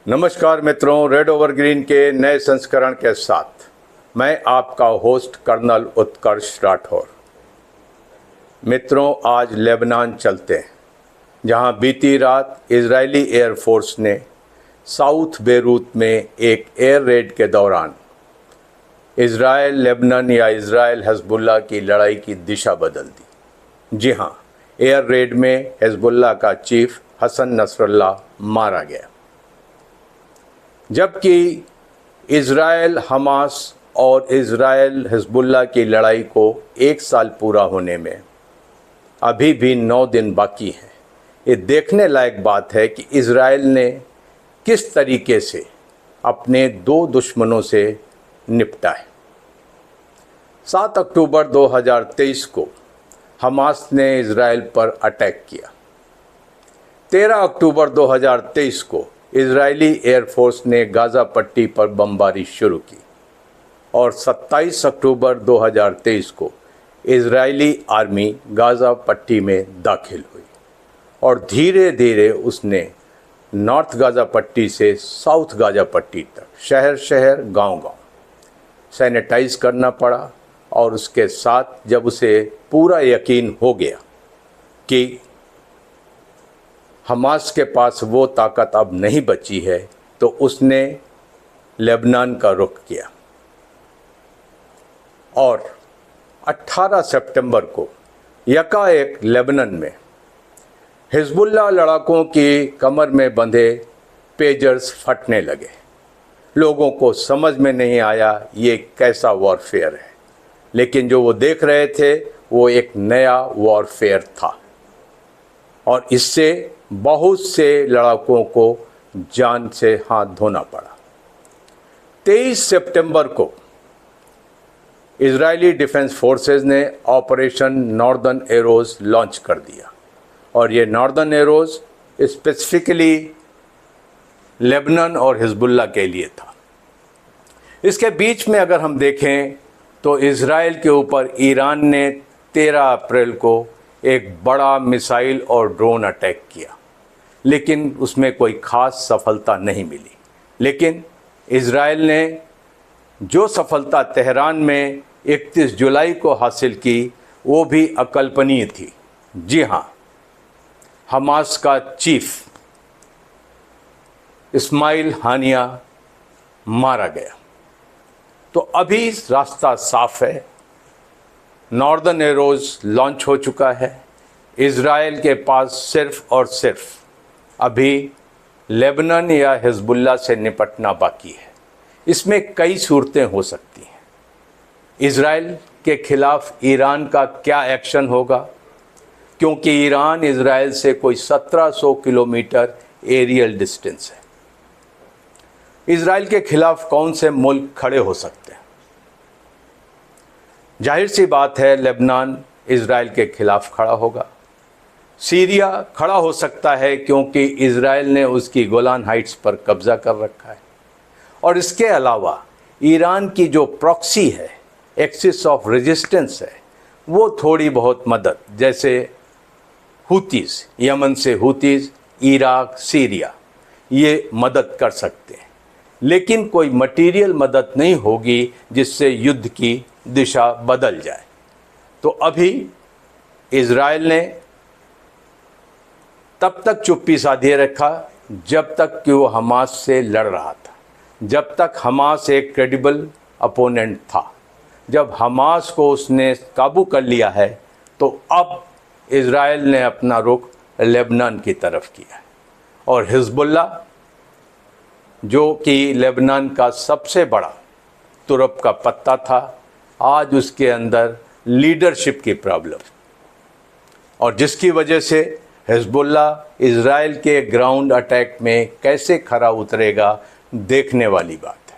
नमस्कार मित्रों, red over green के नए संस्करण के साथ मैं आपका होस्ट कर्नल उत्कर्ष राठौर। मित्रों, आज लेबनान चलते हैं, जहां बीती रात इजरायली एयरफोर्स ने साउथ बेरूत में एक एयर रेड के दौरान इजराइल लेबनान या इजराइल हिजबुल्लाह की लड़ाई की दिशा बदल दी। जी हां, एयर रेड में हिजबुल्लाह का चीफ हसन नसरल्लाह मारा गया, जबकि इजराइल हमास और इजराइल हिजबुल्लाह की लड़ाई को 1 साल पूरा होने में अभी भी 9 दिन बाकी हैं। ये देखने लायक बात है कि इजराइल ने किस तरीके से अपने 2 दुश्मनों से निपटा है। 7 अक्टूबर 2023 को हमास ने इजराइल पर अटैक किया। 13 अक्टूबर 2023 को इजरायली एयरफोर्स ने गाज़ा पट्टी पर बमबारी शुरू की और 27 अक्टूबर 2023 को इजरायली आर्मी गाज़ा पट्टी में दाखिल हुई और धीरे धीरे उसने नॉर्थ गाज़ा पट्टी से साउथ गाज़ा पट्टी तक शहर शहर गांव गांव सैनिटाइज करना पड़ा। और उसके साथ जब उसे पूरा यकीन हो गया कि हमास के पास वो ताकत अब नहीं बची है, तो उसने लेबनान का रुख किया और 18 सितंबर को यकाएक लेबनान में हिजबुल्लाह लड़ाकों की कमर में बंधे पेजर्स फटने लगे। लोगों को समझ में नहीं आया ये कैसा वॉरफेयर है, लेकिन जो वो देख रहे थे वो एक नया वॉरफेयर था और इससे बहुत से लड़ाकों को जान से हाथ धोना पड़ा। 23 सितंबर को इजरायली डिफेंस फोर्सेस ने ऑपरेशन नॉर्दर्न एरोज लॉन्च कर दिया और ये नॉर्दर्न एरोज स्पेसिफिकली लेबनान और हिजबुल्लाह के लिए था। इसके बीच में अगर हम देखें तो इजराइल के ऊपर ईरान ने 13 अप्रैल को एक बड़ा मिसाइल और ड्रोन अटैक किया, लेकिन उसमें कोई ख़ास सफलता नहीं मिली। लेकिन इजराइल ने जो सफलता तेहरान में 31 जुलाई को हासिल की वो भी अकल्पनीय थी। जी हाँ, हमास का चीफ इस्माइल हानिया मारा गया। तो अभी रास्ता साफ है, नॉर्दर्न एरोज लॉन्च हो चुका है। इजराइल के पास सिर्फ और सिर्फ अभी लेबनान या हिजबुल्लाह से निपटना बाकी है। इसमें कई सूरतें हो सकती हैं। इजराइल के खिलाफ ईरान का क्या एक्शन होगा, क्योंकि ईरान इजराइल से कोई 1700 किलोमीटर एरियल डिस्टेंस है। इजराइल के खिलाफ कौन से मुल्क खड़े हो सकते हैं? जाहिर सी बात है, लेबनान इजराइल के खिलाफ खड़ा होगा। सीरिया खड़ा हो सकता है क्योंकि इजराइल ने उसकी गोलान हाइट्स पर कब्ज़ा कर रखा है। और इसके अलावा ईरान की जो प्रॉक्सी है, एक्सिस ऑफ रेजिस्टेंस है, वो थोड़ी बहुत मदद, जैसे हुतीज़, यमन से हुतीज़, इराक, सीरिया, ये मदद कर सकते हैं। लेकिन कोई मटीरियल मदद नहीं होगी जिससे युद्ध की दिशा बदल जाए। तो अभी इजराइल ने तब तक चुप्पी साधे रखा जब तक कि वो हमास से लड़ रहा था, जब तक हमास एक क्रेडिबल अपोनेंट था। जब हमास को उसने काबू कर लिया है तो अब इजराइल ने अपना रुख लेबनान की तरफ किया है। और हिजबुल्लाह, जो कि लेबनान का सबसे बड़ा तुरप का पत्ता था, आज उसके अंदर लीडरशिप की प्रॉब्लम, और जिसकी वजह से हिजबुल्लाह इजराइल के ग्राउंड अटैक में कैसे खरा उतरेगा, देखने वाली बात है।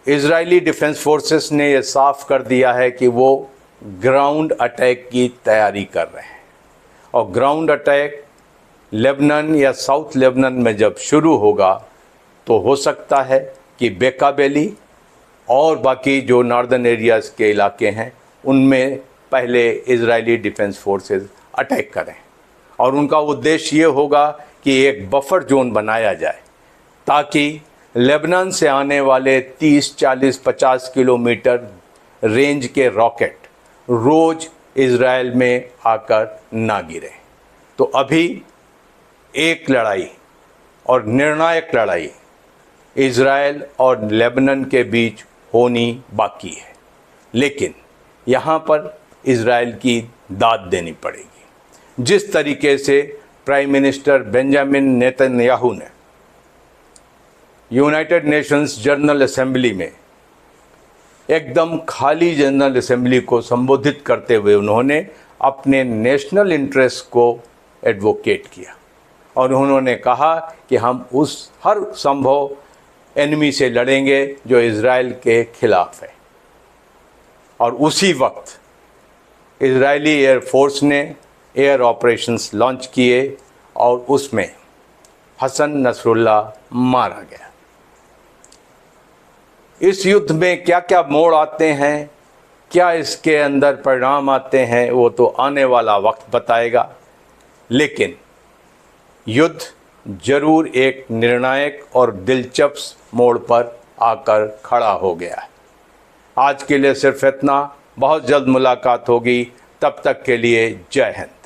इजरायली डिफेंस फोर्सेस ने यह साफ कर दिया है कि वो ग्राउंड अटैक की तैयारी कर रहे हैं और ग्राउंड अटैक लेबनान या साउथ लेबनान में जब शुरू होगा तो हो सकता है कि बेका वैली और बाकी जो नॉर्दर्न एरियाज़ के इलाके हैं उनमें पहले इजरायली डिफेंस फोर्सेस अटैक करें और उनका उद्देश्य ये होगा कि एक बफर जोन बनाया जाए ताकि लेबनान से आने वाले 30, 40, 50 किलोमीटर रेंज के रॉकेट रोज़ इज़राइल में आकर ना गिरे। तो अभी एक लड़ाई और निर्णायक लड़ाई इज़राइल और लेबनान के बीच होनी बाकी है, लेकिन यहाँ पर इज़राइल की दाद देनी पड़ेगी। जिस तरीके से प्राइम मिनिस्टर बेंजामिन नेतन्याहू ने यूनाइटेड नेशंस जनरल असेंबली में एकदम खाली जनरल असेंबली को संबोधित करते हुए उन्होंने अपने नेशनल इंटरेस्ट को एडवोकेट किया और उन्होंने कहा कि हम उस हर संभव एनिमी से लड़ेंगे जो इज़राइल के खिलाफ है। और उसी वक्त इजरायली एयरफोर्स ने एयर ऑपरेशंस लॉन्च किए और उसमें हसन नसरुल्लाह मारा गया। इस युद्ध में क्या क्या मोड़ आते हैं, क्या इसके अंदर परिणाम आते हैं, वो तो आने वाला वक्त बताएगा, लेकिन युद्ध जरूर एक निर्णायक और दिलचस्प मोड़ पर आकर खड़ा हो गया है। आज के लिए सिर्फ इतना, बहुत जल्द मुलाकात होगी, तब तक के लिए जय हिंद।